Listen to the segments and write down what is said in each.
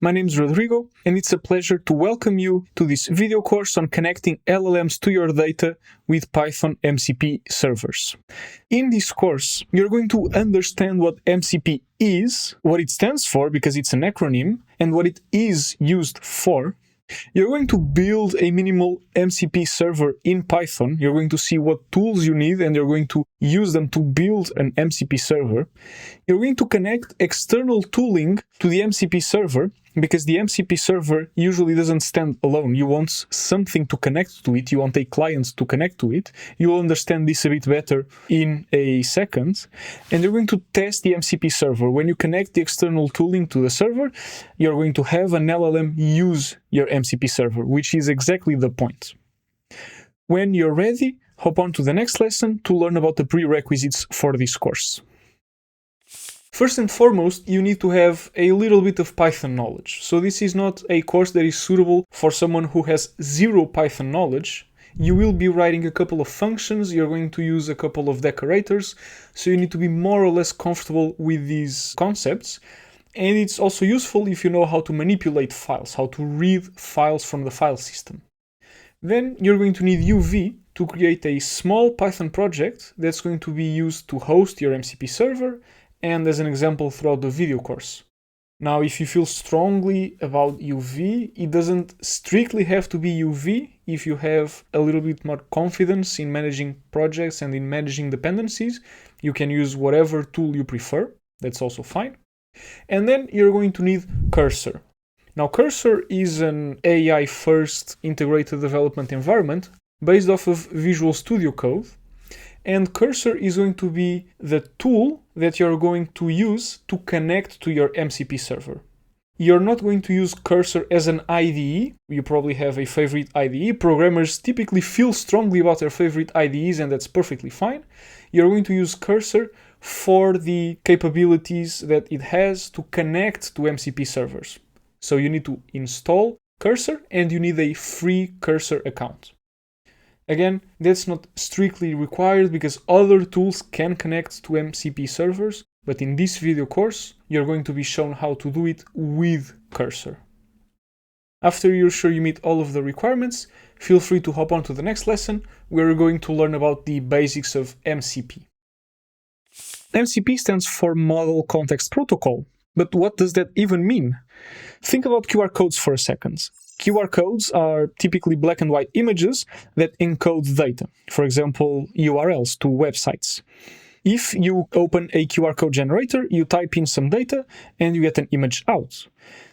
My name is Rodrigo, and it's a pleasure to welcome you to this video course on connecting LLMs to your data with Python MCP servers. In this course, you're going to understand what MCP is, what it stands for because it's an acronym, and what it is used for. You're going to build a minimal MCP server in Python. You're going to see what tools you need, and you're going to use them to build an MCP server. You're going to connect external tooling to the MCP server, because the MCP server usually doesn't stand alone. You want something to connect to it. You want a client to connect to it. You'll understand this a bit better in a second. And you're going to test the MCP server. When you connect the external tooling to the server, you're going to have an LLM use your MCP server, which is exactly the point. When you're ready, hop on to the next lesson to learn about the prerequisites for this course. First and foremost, you need to have a little bit of Python knowledge. So this is not a course that is suitable for someone who has zero Python knowledge. You will be writing a couple of functions, you're going to use a couple of decorators, so you need to be more or less comfortable with these concepts. And it's also useful if you know how to manipulate files, how to read files from the file system. Then you're going to need UV to create a small Python project that's going to be used to host your MCP server and as an example throughout the video course. Now, if you feel strongly about UV, it doesn't strictly have to be UV. If you have a little bit more confidence in managing projects and in managing dependencies, you can use whatever tool you prefer. That's also fine. And then you're going to need Cursor. Now, Cursor is an AI-first integrated development environment based off of Visual Studio Code. And Cursor is going to be the tool that you're going to use to connect to your MCP server. You're not going to use Cursor as an IDE. You probably have a favorite IDE. Programmers typically feel strongly about their favorite IDEs, and that's perfectly fine. You're going to use Cursor for the capabilities that it has to connect to MCP servers. So you need to install Cursor, and you need a free Cursor account. Again, that's not strictly required because other tools can connect to MCP servers, but in this video course, you're going to be shown how to do it with Cursor. After you're sure you meet all of the requirements, feel free to hop on to the next lesson where we're going to learn about the basics of MCP. MCP stands for Model Context Protocol, but what does that even mean? Think about QR codes for a second. QR codes are typically black and white images that encode data, for example, URLs to websites. If you open a QR code generator, you type in some data and you get an image out.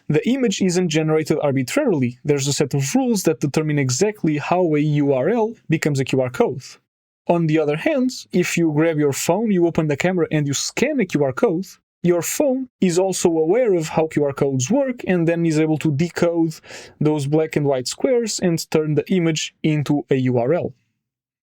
The image isn't generated arbitrarily. There's a set of rules that determine exactly how a URL becomes a QR code. On the other hand, if you grab your phone, you open the camera and you scan a QR code, your phone is also aware of how QR codes work and then is able to decode those black and white squares and turn the image into a URL.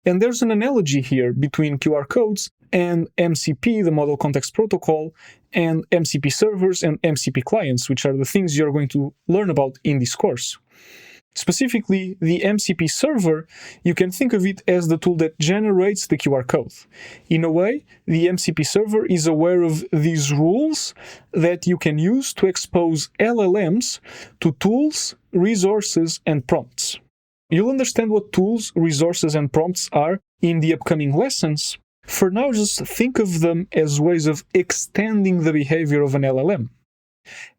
And there's an analogy here between QR codes and MCP, the Model Context Protocol, and MCP servers and MCP clients, which are the things you're going to learn about in this course. Specifically, the MCP server, you can think of it as the tool that generates the QR code. In a way, the MCP server is aware of these rules that you can use to expose LLMs to tools, resources, and prompts. You'll understand what tools, resources, and prompts are in the upcoming lessons. For now, just think of them as ways of extending the behavior of an LLM.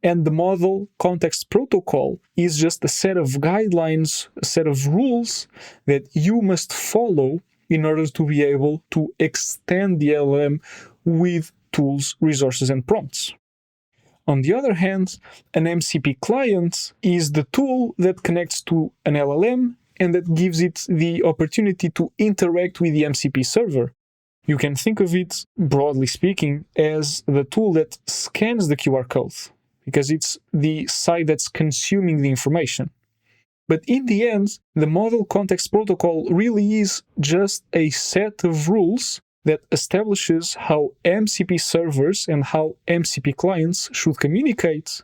And the Model Context Protocol is just a set of guidelines, a set of rules that you must follow in order to be able to extend the LLM with tools, resources, and prompts. On the other hand, an MCP client is the tool that connects to an LLM and that gives it the opportunity to interact with the MCP server. You can think of it, broadly speaking, as the tool that scans the QR code, because it's the side that's consuming the information. But in the end, the Model Context Protocol really is just a set of rules that establishes how MCP servers and how MCP clients should communicate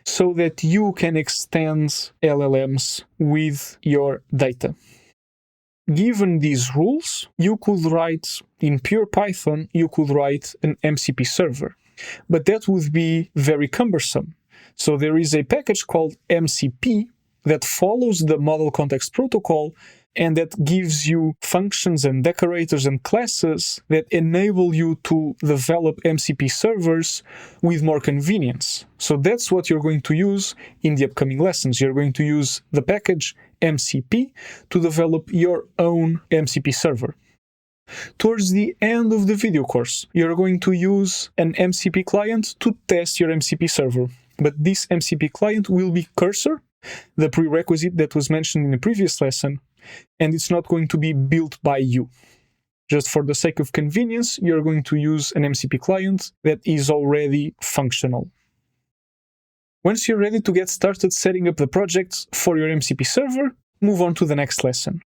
so that you can extend LLMs with your data. Given these rules, you could write, in pure Python, you could write an MCP server. But that would be very cumbersome. So there is a package called MCP that follows the Model Context Protocol and that gives you functions and decorators and classes that enable you to develop MCP servers with more convenience. So that's what you're going to use in the upcoming lessons. You're going to use the package MCP to develop your own MCP server. Towards the end of the video course, you're going to use an MCP client to test your MCP server. But this MCP client will be Cursor, the prerequisite that was mentioned in the previous lesson, and it's not going to be built by you. Just for the sake of convenience, you're going to use an MCP client that is already functional. Once you're ready to get started setting up the projects for your MCP server, move on to the next lesson.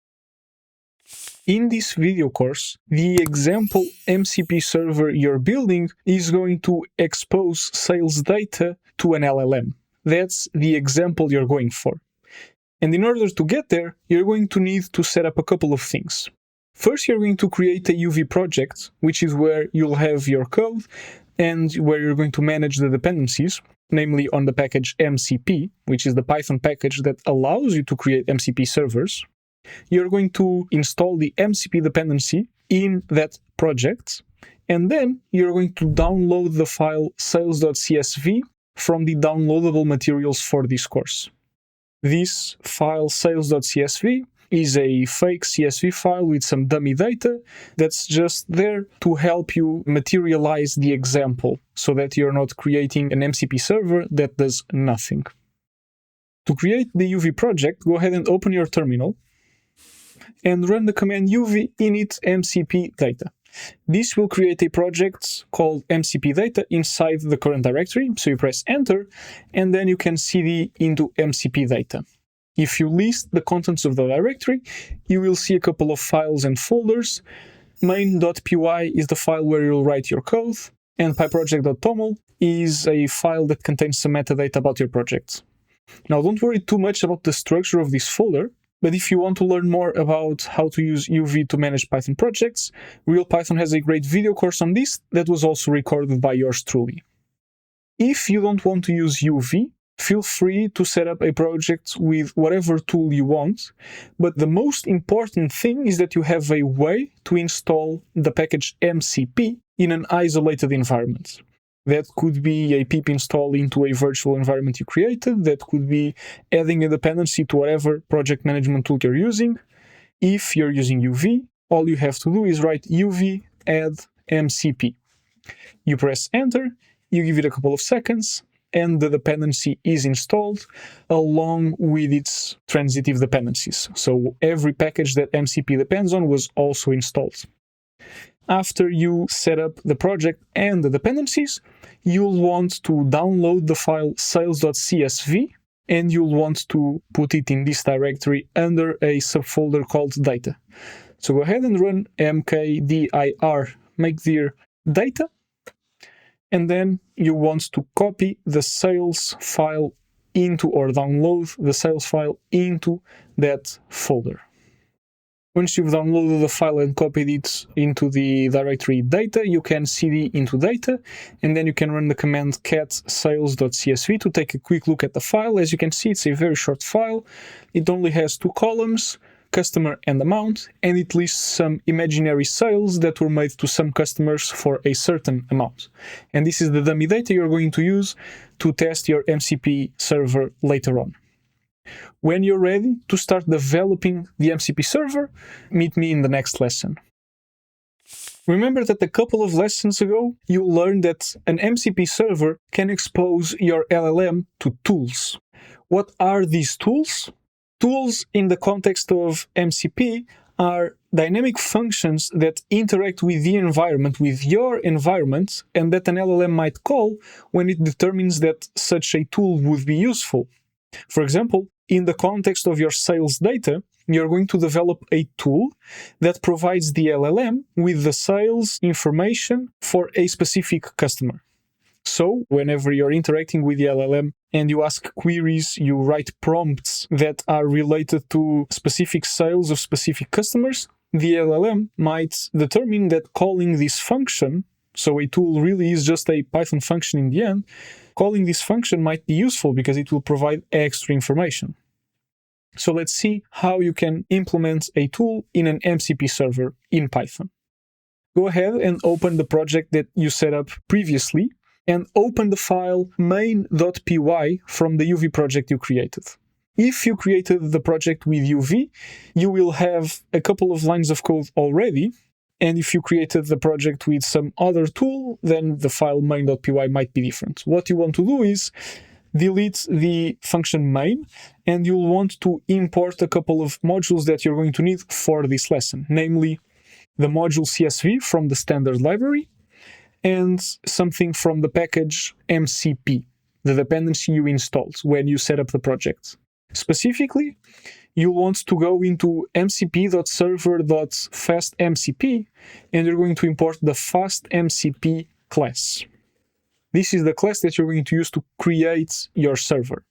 In this video course, the example MCP server you're building is going to expose sales data to an LLM. That's the example you're going for. And in order to get there, you're going to need to set up a couple of things. First, you're going to create a UV project, which is where you'll have your code and where you're going to manage the dependencies, namely on the package MCP, which is the Python package that allows you to create MCP servers. You're going to install the MCP dependency in that project, and then you're going to download the file sales.csv from the downloadable materials for this course. This file sales.csv is a fake CSV file with some dummy data that's just there to help you materialize the example so that you're not creating an MCP server that does nothing. To create the UV project, go ahead and open your terminal and run the command uv init mcp data. This will create a project called MCP data inside the current directory, so you press enter, and then you can cd into MCP data. If you list the contents of the directory, you will see a couple of files and folders. Main.py is the file where you'll write your code, and pyproject.toml is a file that contains some metadata about your project. Now, don't worry too much about the structure of this folder, but if you want to learn more about how to use UV to manage Python projects, Real Python has a great video course on this that was also recorded by yours truly. If you don't want to use UV, feel free to set up a project with whatever tool you want, but the most important thing is that you have a way to install the package MCP in an isolated environment. That could be a pip install into a virtual environment you created. That could be adding a dependency to whatever project management tool you're using. If you're using UV, all you have to do is write uv add mcp. You press enter, you give it a couple of seconds, and the dependency is installed along with its transitive dependencies. So every package that MCP depends on was also installed. After you set up the project and the dependencies, you'll want to download the file sales.csv, and you'll want to put it in this directory under a subfolder called data. So go ahead and run mkdir make dir data, and then you want to copy the sales file into, or download the sales file into that folder. Once you've downloaded the file and copied it into the directory data, you can cd into data, and then you can run the command cat sales.csv to take a quick look at the file. As you can see, it's a very short file. It only has 2 columns, customer and amount, and it lists some imaginary sales that were made to some customers for a certain amount. And this is the dummy data you're going to use to test your MCP server later on. When you're ready to start developing the MCP server, meet me in the next lesson. Remember that a couple of lessons ago, you learned that an MCP server can expose your LLM to tools. What are these tools? Tools in the context of MCP are dynamic functions that interact with the environment, with your environment, and that an LLM might call when it determines that such a tool would be useful. For example, in the context of your sales data, you're going to develop a tool that provides the LLM with the sales information for a specific customer. So, whenever you're interacting with the LLM and you ask queries, you write prompts that are related to specific sales of specific customers, the LLM might determine that calling this function, so a tool really is just a Python function in the end, calling this function might be useful because it will provide extra information. So let's see how you can implement a tool in an MCP server in Python. Go ahead and open the project that you set up previously and open the file main.py from the UV project you created. If you created the project with UV, you will have a couple of lines of code already. And if you created the project with some other tool, then the file main.py might be different. What you want to do is delete the function main, and you'll want to import a couple of modules that you're going to need for this lesson, namely the module CSV from the standard library and something from the package MCP, the dependency you installed when you set up the project. Specifically, you'll want to go into mcp.server.fastMCP, and you're going to import the fastMCP class. This is the class that you're going to use to create your server.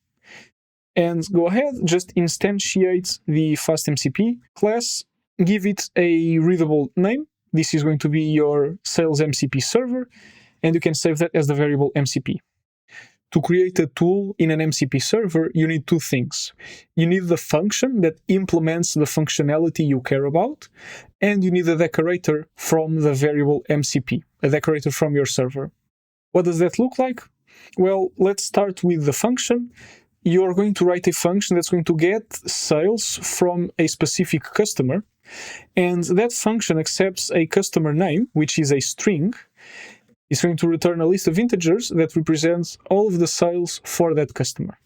And go ahead, just instantiate the fastMCP class, give it a readable name. This is going to be your sales MCP server, and you can save that as the variable MCP. To create a tool in an MCP server, you need two things. You need the function that implements the functionality you care about, and you need a decorator from the variable MCP, a decorator from your server. What does that look like? Well, let's start with the function. You're going to write a function that's going to get sales from a specific customer, and that function accepts a customer name, which is a string. It's going to return a list of integers that represents all of the sales for that customer.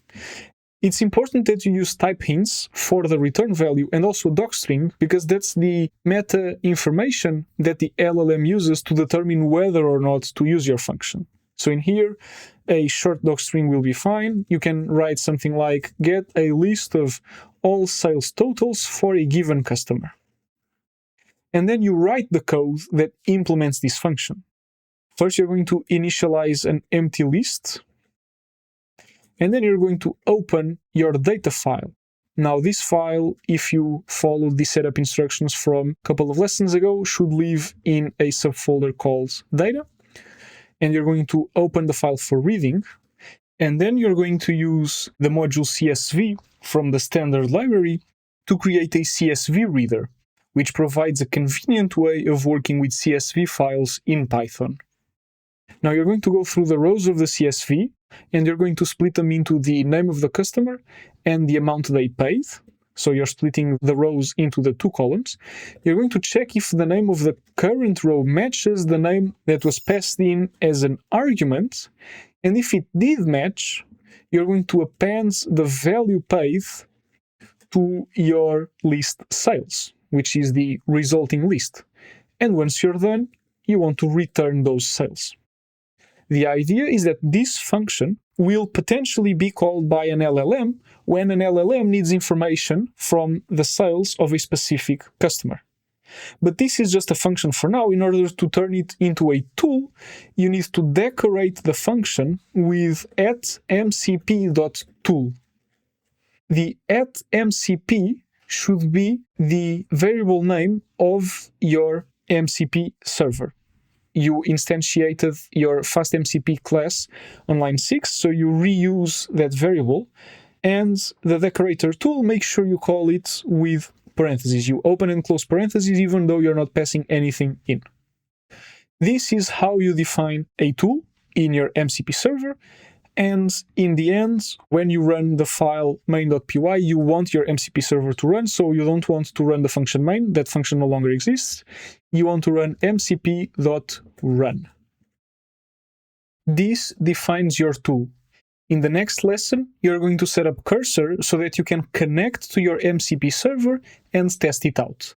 It's important that you use type hints for the return value and also docstring, because that's the meta information that the LLM uses to determine whether or not to use your function. So in here, a short docstring will be fine. You can write something like get a list of all sales totals for a given customer. And then you write the code that implements this function. First, you're going to initialize an empty list, and then you're going to open your data file. Now, this file, if you follow the setup instructions from a couple of lessons ago, should live in a subfolder called data, and you're going to open the file for reading, and then you're going to use the module CSV from the standard library to create a CSV reader, which provides a convenient way of working with CSV files in Python. Now you're going to go through the rows of the CSV, and you're going to split them into the name of the customer and the amount they paid. So you're splitting the rows into the two columns. You're going to check if the name of the current row matches the name that was passed in as an argument. And if it did match, you're going to append the value paid to your list sales, which is the resulting list. And once you're done, you want to return those sales. The idea is that this function will potentially be called by an LLM when an LLM needs information from the sales of a specific customer. But this is just a function for now. In order to turn it into a tool, you need to decorate the function with @mcp.tool. The @mcp should be the variable name of your MCP server. You instantiated your fastMCP class on line 6, so you reuse that variable. And the decorator tool, make sure you call it with parentheses. You open and close parentheses even though you're not passing anything in. This is how you define a tool in your MCP server. And in the end, when you run the file main.py, you want your MCP server to run, so you don't want to run the function main. That function no longer exists. You want to run mcp.run. This defines your tool. In the next lesson, you're going to set up Cursor so that you can connect to your MCP server and test it out.